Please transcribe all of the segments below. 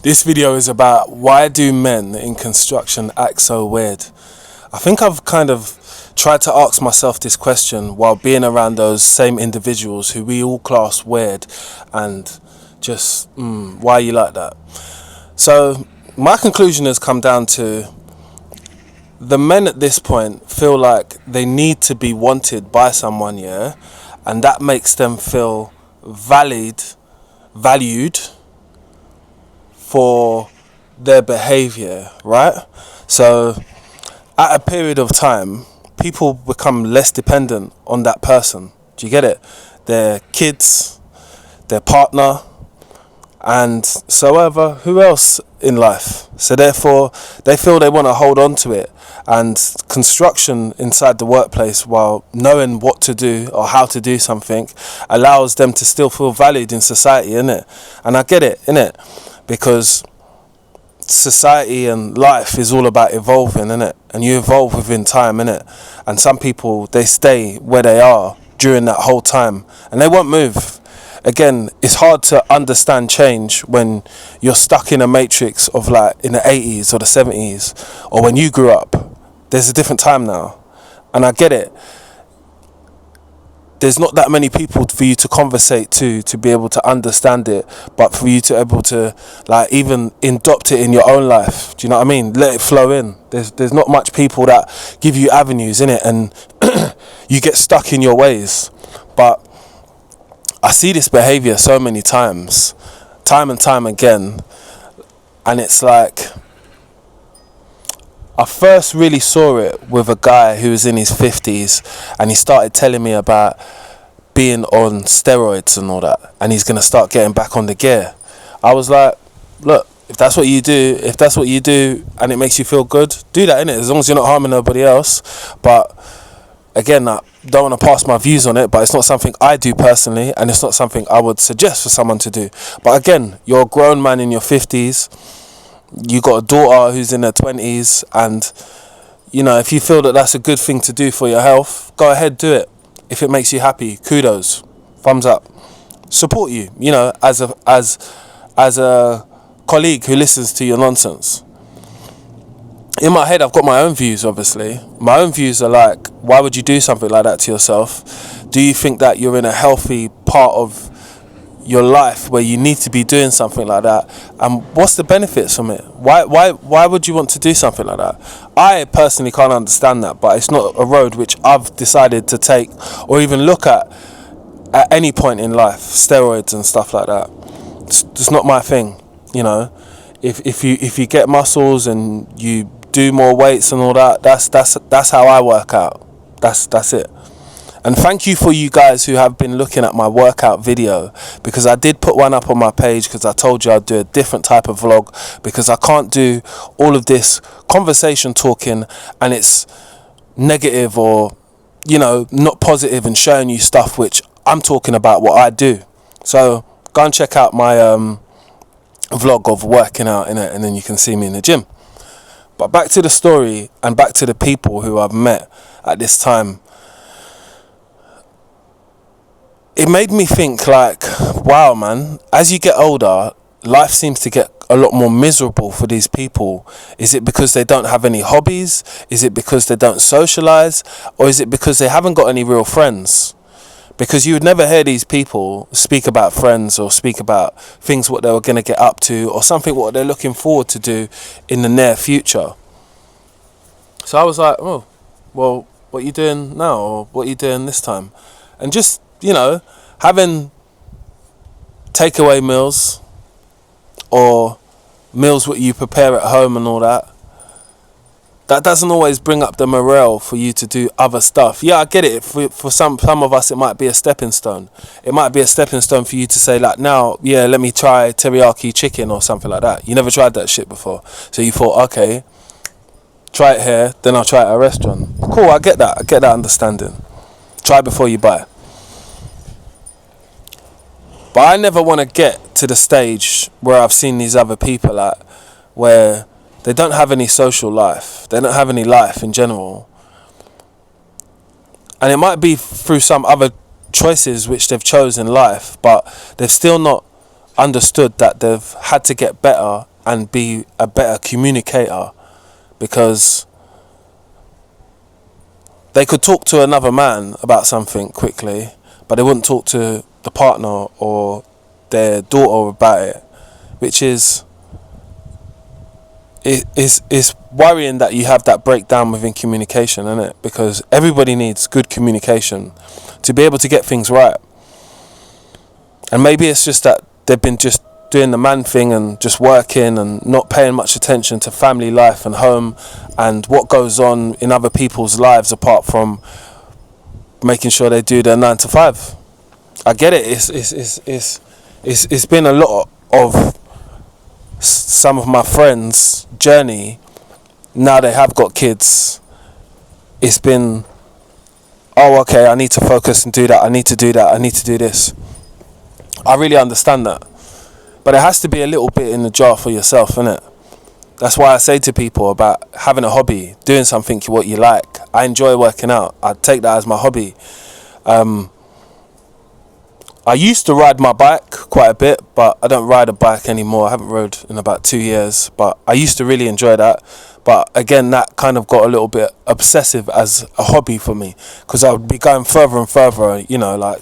This video is about why do men in construction act so weird. I think I've kind of tried to ask myself this question while being around those same individuals who we all class weird and just, why are you like that? So my conclusion has come down to the men at this point feel like they need to be wanted by someone, yeah, and that makes them feel valued for their behavior, right? So at a period of time, people become less dependent on that person. Do you get it? Their kids, their partner, and so ever, who else in life. So therefore, they feel they want to hold on to it. And construction inside the workplace, while knowing what to do or how to do something, allows them to still feel valued in society, innit? And I get it, innit? Because society and life is all about evolving, innit? And you evolve within time, innit? And some people, they stay where they are during that whole time and they won't move. Again, it's hard to understand change when you're stuck in a matrix of like in the 80s or the 70s, or when you grew up. There's a different time now, and I get it. There's not that many people for you to conversate to be able to understand it, but for you to be able to like even adopt it in your own life. Do you know what I mean? Let it flow in. There's not much people that give you avenues in it, and you get stuck in your ways. But I see this behavior so many times, time and time again, and it's like I first really saw it with a guy who was in his 50s, and he started telling me about being on steroids and all that, and he's going to start getting back on the gear. I was like, look, if that's what you do and it makes you feel good, do that, innit? As long as you're not harming nobody else. But again, I don't want to pass my views on it, but it's not something I do personally, and it's not something I would suggest for someone to do. But again, you're a grown man in your 50s, you got a daughter who's in her 20s, and you know, if you feel that that's a good thing to do for your health, go ahead, do it. If it makes you happy, kudos, thumbs up, support you, you know, as a colleague who listens to your nonsense. In my head, I've got my own views, obviously. My own views are like, why would you do something like that to yourself? Do you think that you're in a healthy part of your life where you need to be doing something like that? And what's the benefits from it? Why would you want to do something like that? I personally can't understand that, but it's not a road which I've decided to take or even look at any point in life. Steroids and stuff like that, it's not my thing, you know. If you get muscles and you do more weights and all that, that's how I work out. That's it. And thank you for you guys who have been looking at my workout video, because I did put one up on my page because I told you I'd do a different type of vlog, because I can't do all of this conversation talking and it's negative or, you know, not positive and showing you stuff which I'm talking about what I do. So go and check out my vlog of working out in it, and then you can see me in the gym. But back to the story and back to the people who I've met at this time. It made me think like, wow, man, as you get older, life seems to get a lot more miserable for these people. Is it because they don't have any hobbies? Is it because they don't socialize? Or is it because they haven't got any real friends? Because you would never hear these people speak about friends or speak about things what they were going to get up to or something what they're looking forward to do in the near future. So I was like, oh, well, what are you doing now? Or what are you doing this time? And just, you know, having takeaway meals or meals what you prepare at home and all that, that doesn't always bring up the morale for you to do other stuff. Yeah, I get it. For some of us, it might be a stepping stone. It might be a stepping stone for you to say, like, now, yeah, let me try teriyaki chicken or something like that. You never tried that shit before. So you thought, okay, try it here, then I'll try it at a restaurant. Cool, I get that. I get that understanding. Try before you buy. But I never want to get to the stage where I've seen these other people at, where they don't have any social life. They don't have any life in general. And it might be through some other choices which they've chosen in life, but they've still not understood that they've had to get better and be a better communicator, because they could talk to another man about something quickly, but they wouldn't talk to the partner or their daughter about it, which is worrying that you have that breakdown within communication, isn't it? Because everybody needs good communication to be able to get things right. And maybe it's just that they've been just doing the man thing and just working and not paying much attention to family life and home and what goes on in other people's lives apart from making sure they do their 9 to 5. I get it. It's been a lot of some of my friends' journey. Now they have got kids. It's been, oh, okay, I need to focus and do that. I need to do that. I need to do this. I really understand that. But it has to be a little bit in the jar for yourself, innit? That's why I say to people about having a hobby, doing something what you like. I enjoy working out. I take that as my hobby. I used to ride my bike quite a bit, but I don't ride a bike anymore. I haven't rode in about 2 years, but I used to really enjoy that. But again, that kind of got a little bit obsessive as a hobby for me, because I would be going further and further,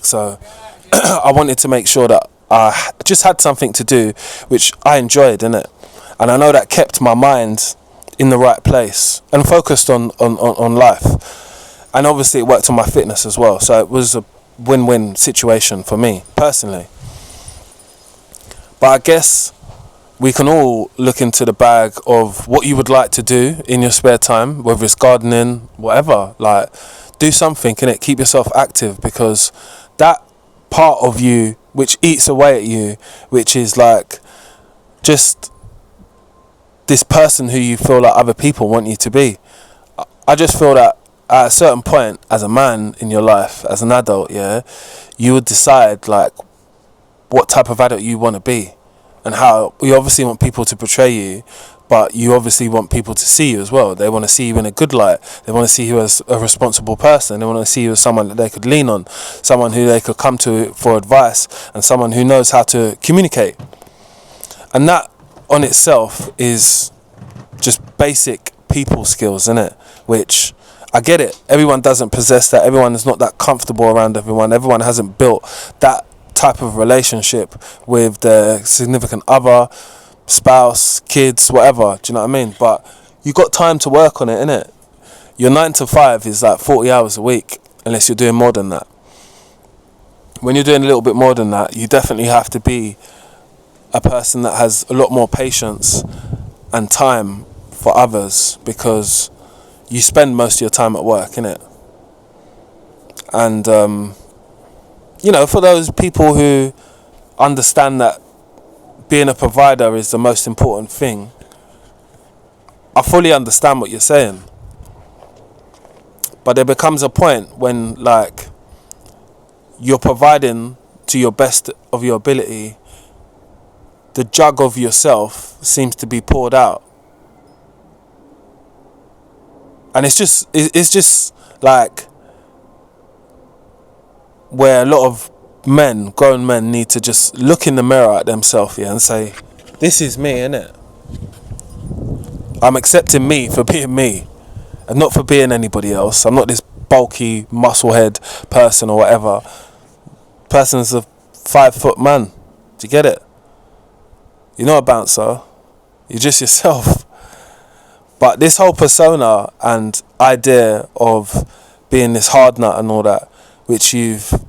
so I wanted to make sure that I just had something to do which I enjoyed, innit? And I know that kept my mind in the right place and focused on life. And obviously it worked on my fitness as well. So it was a win-win situation for me personally. But I guess we can all look into the bag of what you would like to do in your spare time, whether it's gardening, whatever. Like, do something, innit? Keep yourself active, because that part of you which eats away at you, which is like just this person who you feel like other people want you to be. I just feel that at a certain point, as a man in your life, as an adult, you would decide like what type of adult you want to be, and how you obviously want people to portray you, but you obviously want people to see you as well. They want to see you in a good light. They want to see you as a responsible person. They want to see you as someone that they could lean on, someone who they could come to for advice, and someone who knows how to communicate. And that on itself is just basic people skills, isn't it? Which, I get it, everyone doesn't possess that. Everyone is not that comfortable around everyone. Everyone hasn't built that type of relationship with their significant other, spouse, kids, whatever. Do you know what I mean? But you got time to work on it, innit? Your 9 to 5 is like 40 hours a week, unless you're doing more than that. When you're doing a little bit more than that, you definitely have to be a person that has a lot more patience and time for others, because you spend most of your time at work, innit? And for those people who understand that being a provider is the most important thing, I fully understand what you're saying. But there becomes a point when, like, you're providing to your best of your ability, the jug of yourself seems to be poured out. And it's just like where a lot of men, grown men, need to just look in the mirror at themselves, and say, this is me, innit? I'm accepting me for being me and not for being anybody else. I'm not this bulky musclehead person or whatever. Person's a 5-foot man. Do you get it? You're not a bouncer. You're just yourself. But this whole persona and idea of being this hard nut and all that, which you've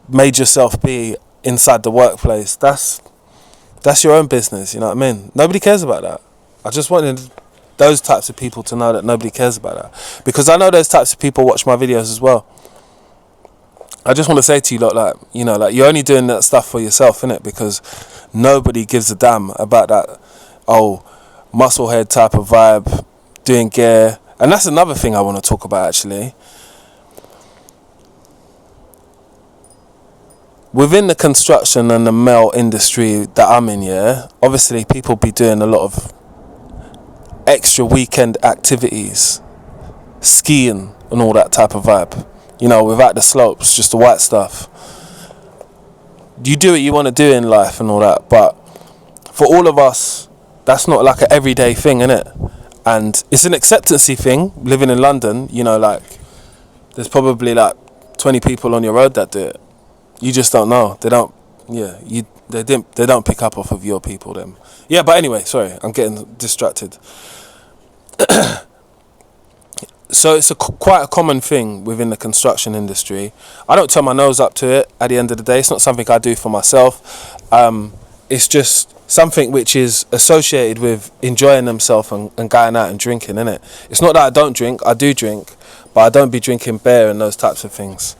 made yourself be inside the workplace, that's your own business, you know what I mean? Nobody cares about that. I just wanted those types of people to know that nobody cares about that, because I know those types of people watch my videos as well. I just want to say to you, like you're only doing that stuff for yourself, innit? Because nobody gives a damn about that musclehead type of vibe, doing gear. And that's another thing I want to talk about, actually. Within the construction and the male industry that I'm in, obviously people be doing a lot of extra weekend activities, skiing and all that type of vibe, without the slopes, just the white stuff. You do what you want to do in life and all that, but for all of us, that's not like an everyday thing, innit? And it's an acceptancy thing. Living in London, you know, like there's probably like 20 people on your road that do it. You just don't know. They don't. Yeah, they don't pick up off of your people. Them. Yeah, but anyway, sorry, I'm getting distracted. So it's quite a common thing within the construction industry. I don't turn my nose up to it at the end of the day. It's not something I do for myself. It's just something which is associated with enjoying themselves and going out and drinking, innit? It's not that I don't drink. I do drink, but I don't be drinking beer and those types of things.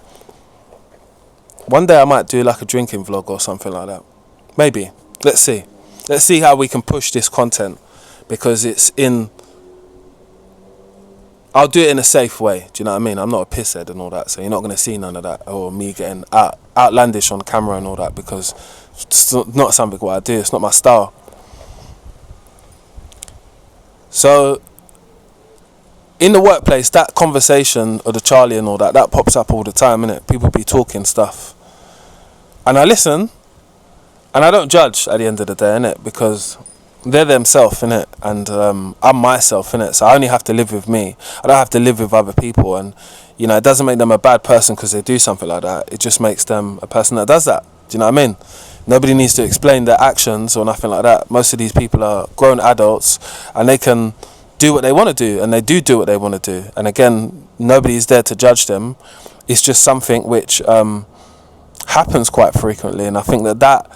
One day I might do like a drinking vlog or something like that. Maybe. Let's see. Let's see how we can push this content, because I'll do it in a safe way. Do you know what I mean? I'm not a pisshead and all that, so you're not going to see none of that, or me getting outlandish on camera and all that, because it's not something what I do. It's not my style. So in the workplace, that conversation or the Charlie and all that pops up all the time, innit? People be talking stuff, and I listen, and I don't judge at the end of the day, innit? Because they're themselves, innit? And I'm myself, innit? So I only have to live with me. I don't have to live with other people. And, you know, it doesn't make them a bad person because they do something like that. It just makes them a person that does that. Do you know what I mean? Nobody needs to explain their actions or nothing like that. Most of these people are grown adults, and they can do what they want to do, and they do what they want to do. And again, nobody's there to judge them. It's just something which happens quite frequently, and I think that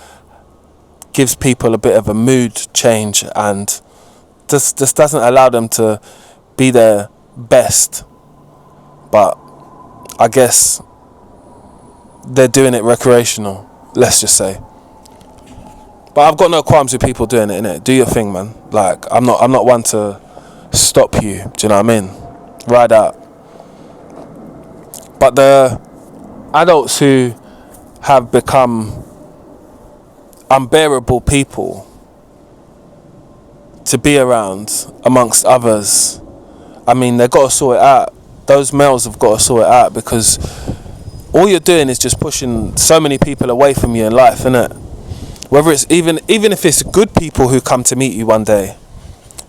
gives people a bit of a mood change, and just doesn't allow them to be their best. But I guess they're doing it recreational, let's just say. But I've got no qualms with people doing it, innit? Do your thing, man. Like, I'm not one to stop you. Do you know what I mean? Ride out. But the adults who have become unbearable people to be around amongst others, I mean, they've got to sort it out. Those males have got to sort it out, because all you're doing is just pushing so many people away from you in life, innit? Whether it's even if it's good people who come to meet you one day,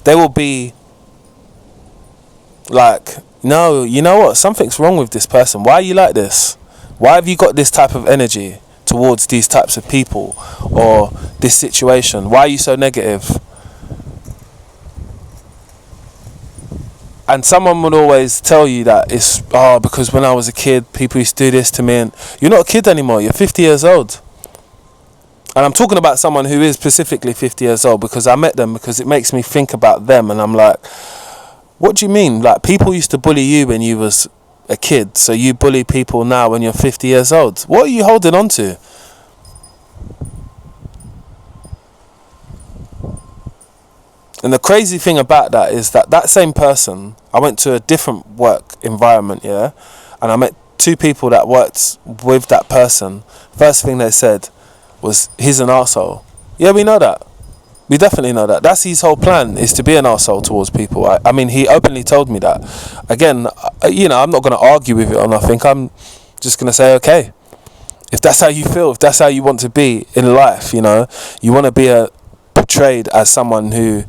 they will be like, no, you know what, something's wrong with this person. Why are you like this? Why have you got this type of energy towards these types of people or this situation? Why are you so negative? And someone would always tell you that it's because when I was a kid, people used to do this to me. And you're not a kid anymore. You're 50 years old. And I'm talking about someone who is specifically 50 years old, because I met them, because it makes me think about them. And I'm like, what do you mean? Like, people used to bully you when you was a kid, so you bully people now when you're 50 years old. What are you holding on to? And the crazy thing about that is that same person, I went to a different work environment, yeah, and I met two people that worked with that person. First thing they said was, he's an arsehole. Yeah, we know that. We definitely know that. That's his whole plan, is to be an arsehole towards people. I mean, he openly told me that. Again, you know, I'm not going to argue with it or nothing. I'm just going to say, okay, if that's how you feel, if that's how you want to be in life, you know, you want to be portrayed as someone who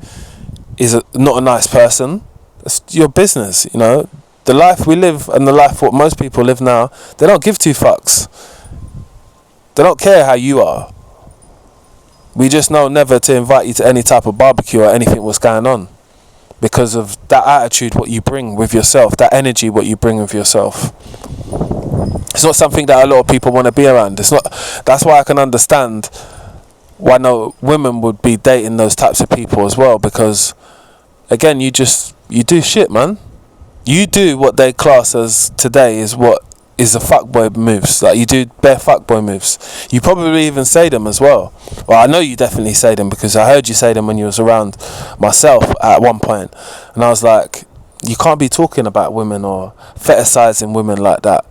is not a nice person, it's your business, you know. The life we live and the life what most people live now, they don't give two fucks. They don't care how you are. We just know never to invite you to any type of barbecue or anything what's going on, because of that attitude what you bring with yourself, that energy what you bring with yourself. It's not something that a lot of people want to be around. It's not. That's why I can understand why no women would be dating those types of people as well, because again, you do shit, man. You do what they class as today is what is the fuckboy moves. Like, you do bare fuckboy moves. You probably even say them as well. Well, I know you definitely say them, because I heard you say them when you was around myself at one point, and I was like, you can't be talking about women or fetishizing women like that.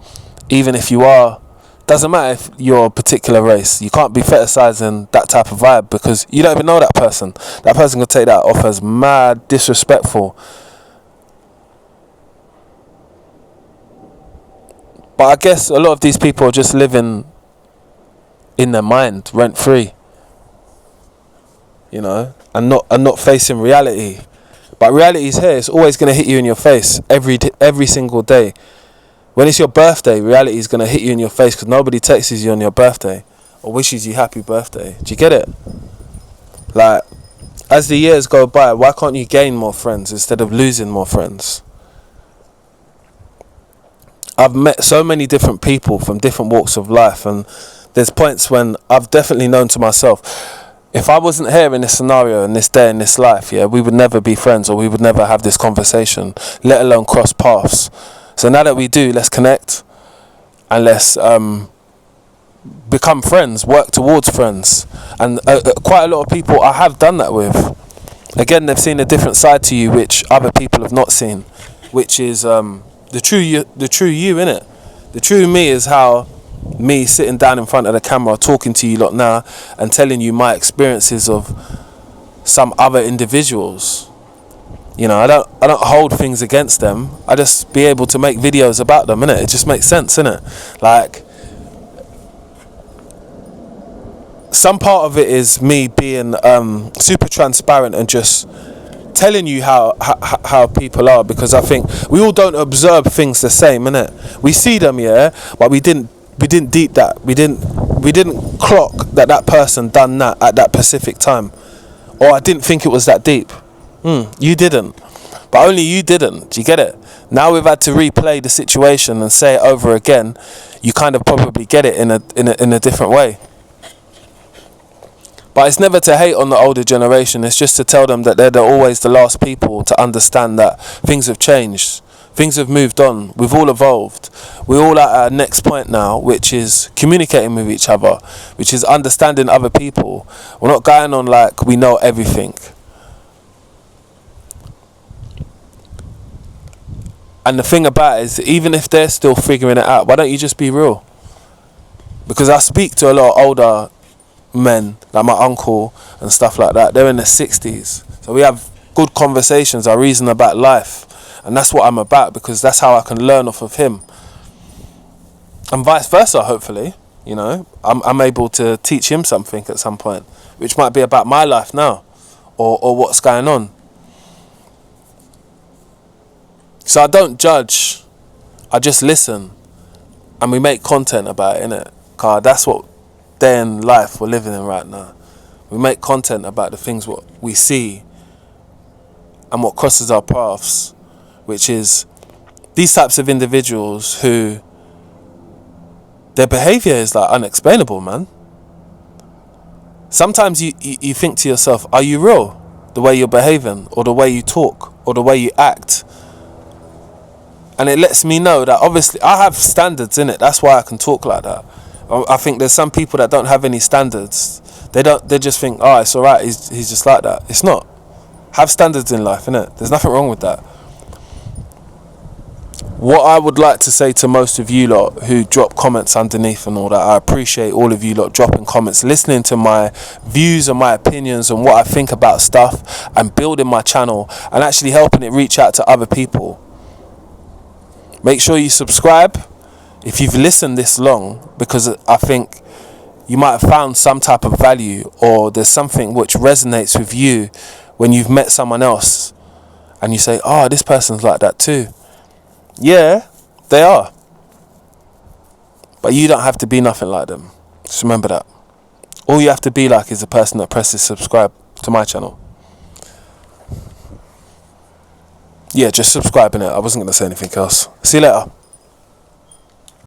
Even if you are, doesn't matter if you're a particular race, you can't be fetishizing that type of vibe, because you don't even know that person. That person could take that off as mad disrespectful. But I guess a lot of these people are just living in their mind, rent free. you know, and not facing reality. But reality is here. It's always going to hit you in your face every single day. When it's your birthday, reality is going to hit you in your face because nobody texts you on your birthday or wishes you happy birthday. Do you get it? Like, as the years go by, why can't you gain more friends instead of losing more friends? I've met so many different people from different walks of life, and there's points when I've definitely known to myself, if I wasn't here in this scenario, in this day, in this life, yeah, we would never be friends, or we would never have this conversation, let alone cross paths. So now that we do, let's connect and let's become friends, work towards friends. And quite a lot of people I have done that with. Again, they've seen a different side to you which other people have not seen, which is the true you, innit? The true me is how me sitting down in front of the camera talking to you lot now and telling you my experiences of some other individuals. You know, I don't hold things against them. I just be able to make videos about them, innit? It just makes sense, innit? Like, some part of it is me being super transparent and just telling you how people are, because I think we all don't observe things the same, innit? We see them, yeah, but we didn't deep that. We didn't clock that person done that at that specific time, or I didn't think it was that deep. You didn't, but only you didn't. Do you get it? Now we've had to replay the situation and say it over again. You kind of probably get it in a different way. But it's never to hate on the older generation. It's just to tell them that they're always the last people to understand that things have changed. Things have moved on. We've all evolved. We're all at our next point now, which is communicating with each other, which is understanding other people. We're not going on like we know everything. And the thing about it is, even if they're still figuring it out, why don't you just be real? Because I speak to a lot of older men, like my uncle and stuff like that. They're in their 60s. So we have good conversations. I reason about life. And that's what I'm about, because that's how I can learn off of him. And vice versa, hopefully. You know, I'm able to teach him something at some point, which might be about my life now, or what's going on. So I don't judge, I just listen, and we make content about it, innit? Cause that's what day in life we're living in right now. We make content about the things what we see and what crosses our paths, which is these types of individuals who their behaviour is like unexplainable, man. Sometimes you think to yourself, are you real? The way you're behaving, or the way you talk, or the way you act. And it lets me know that obviously I have standards in it. That's why I can talk like that. I think there's some people that don't have any standards. They just think, oh, it's alright, he's just like that. It's not. Have standards in life, innit? There's nothing wrong with that. What I would like to say to most of you lot who drop comments underneath and all that, I appreciate all of you lot dropping comments, listening to my views and my opinions and what I think about stuff, and building my channel and actually helping it reach out to other people. Make sure you subscribe if you've listened this long, because I think you might have found some type of value, or there's something which resonates with you when you've met someone else and you say, oh, this person's like that too. Yeah, they are. But you don't have to be nothing like them. Just remember that. All you have to be like is the person that presses subscribe to my channel. Yeah, just subscribing it. I wasn't going to say anything else. See you later.